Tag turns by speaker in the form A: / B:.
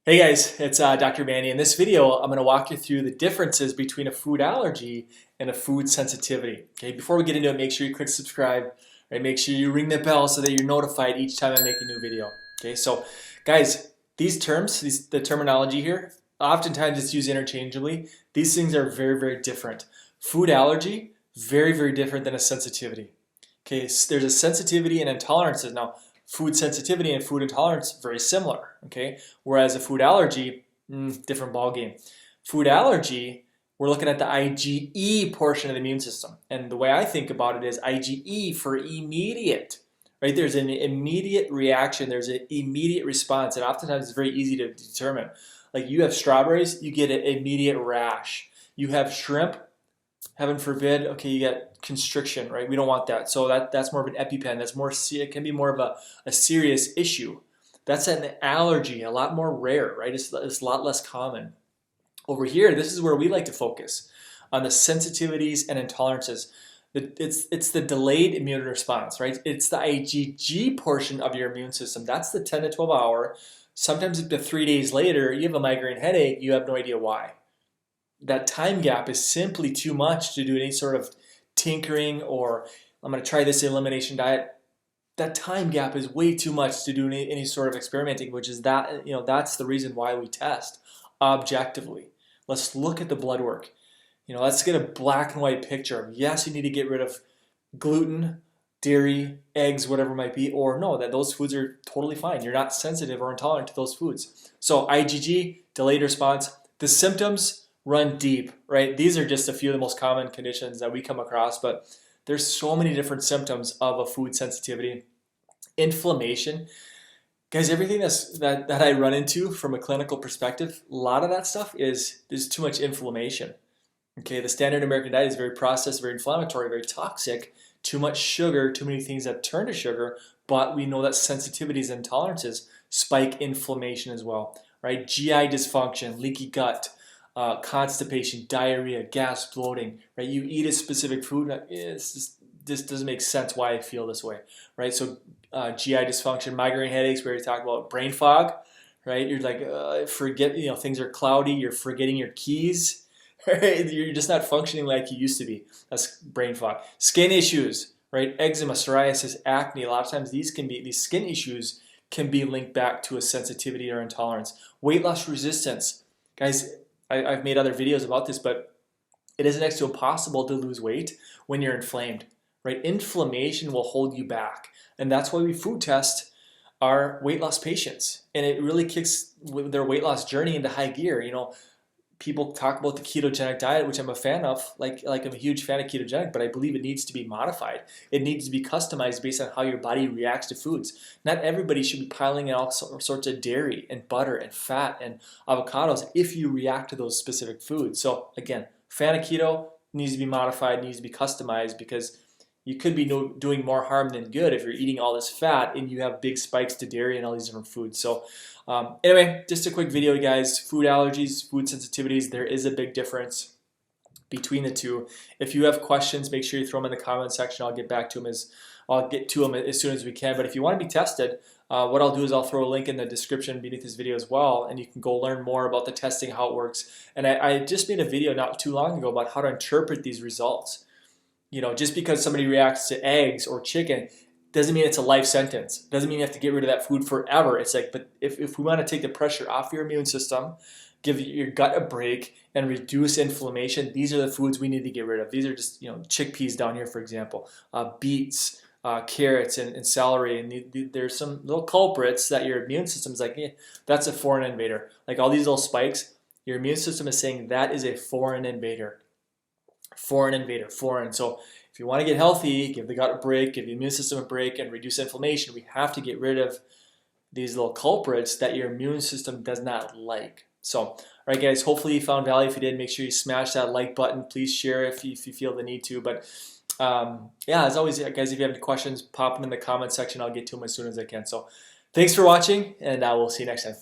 A: Hey guys, it's Dr. Mannie. In this video, I'm going to walk you through the differences between a food allergy and a food sensitivity. Okay, before we get into it, make sure you click subscribe, right? Make sure you ring the bell so that you're notified each time I make a new video. Okay, so guys, these terms, the terminology here, oftentimes it's used interchangeably. These things are very, very different. Food allergy, very, very different than a sensitivity. Okay, so there's a sensitivity and intolerances. Now, food sensitivity and food intolerance very similar. Okay, whereas a food allergy, different ballgame. Food allergy, we're looking at the IgE portion of the immune system, and the way I think about it is IgE for immediate. Right, there's an immediate reaction. There's an immediate response, and oftentimes it's very easy to determine. Like you have strawberries, you get an immediate rash. You have shrimp, heaven forbid, okay, you get constriction, right? We don't want that. So that's more of an EpiPen. That's more, it can be more of a serious issue. That's an allergy, a lot more rare, right? It's a lot less common. Over here, this is where we like to focus on the sensitivities and intolerances. It's the delayed immune response, right? It's the IgG portion of your immune system. That's the 10 to 12 hour. Sometimes up to 3 days later, you have a migraine headache, you have no idea why. That time gap is simply too much to do any sort of tinkering or I'm going to try this elimination diet. That time gap is way too much to do any sort of experimenting, which is that, that's the reason why we test objectively. Let's look at the blood work. Let's get a black and white picture of, yes, you need to get rid of gluten, dairy, eggs, whatever it might be, or no, that those foods are totally fine. You're not sensitive or intolerant to those foods. So IgG, delayed response. The symptoms run deep, right? These are just a few of the most common conditions that we come across, but there's so many different symptoms of a food sensitivity. Inflammation. Guys, everything that I run into from a clinical perspective, a lot of that stuff is too much inflammation. Okay, the standard American diet is very processed, very inflammatory, very toxic, too much sugar, too many things that turn to sugar, but we know that sensitivities and intolerances spike inflammation as well, right? GI dysfunction, leaky gut, constipation, diarrhea, gas, bloating, right? You eat a specific food, this doesn't make sense why I feel this way, right? So GI dysfunction, migraine headaches, where you talk about brain fog, right? You're like, forget, things are cloudy, you're forgetting your keys, right? You're just not functioning like you used to be. That's brain fog. Skin issues, right? Eczema, psoriasis, acne, a lot of times these skin issues can be linked back to a sensitivity or intolerance. Weight loss resistance. Guys, I've made other videos about this, but it is next to impossible to lose weight when you're inflamed, right? Inflammation will hold you back. And that's why we food test our weight loss patients. And it really kicks their weight loss journey into high gear. People talk about the ketogenic diet, which I'm a fan of, like I'm a huge fan of ketogenic, but I believe it needs to be modified. It needs to be customized based on how your body reacts to foods. Not everybody should be piling in all sorts of dairy and butter and fat and avocados if you react to those specific foods. So again, fan of keto, needs to be modified, needs to be customized, because you could be doing more harm than good if you're eating all this fat and you have big spikes to dairy and all these different foods. So anyway, just a quick video, guys. Food allergies, food sensitivities, there is a big difference between the two. If you have questions, make sure you throw them in the comment section. I'll get to them as soon as we can. But if you want to be tested, what I'll do is I'll throw a link in the description beneath this video as well, and you can go learn more about the testing, how it works. And I just made a video not too long ago about how to interpret these results. Just because somebody reacts to eggs or chicken doesn't mean it's a life sentence. Doesn't mean you have to get rid of that food forever. It's like, but if we want to take the pressure off your immune system, give your gut a break, and reduce inflammation, these are the foods we need to get rid of. These are just, chickpeas down here, for example, beets, carrots, and celery. And there's some little culprits that your immune system's like, that's a foreign invader. Like all these little spikes, your immune system is saying that is a foreign invader. Foreign invader, foreign. So if you want to get healthy, give the gut a break, give the immune system a break, and reduce inflammation, we have to get rid of these little culprits that your immune system does not like. So, all right, guys, hopefully you found value. If you did, make sure you smash that like button. Please share if you feel the need to. But yeah, as always, guys, if you have any questions, pop them in the comment section. I'll get to them as soon as I can. So thanks for watching, and we'll see you next time.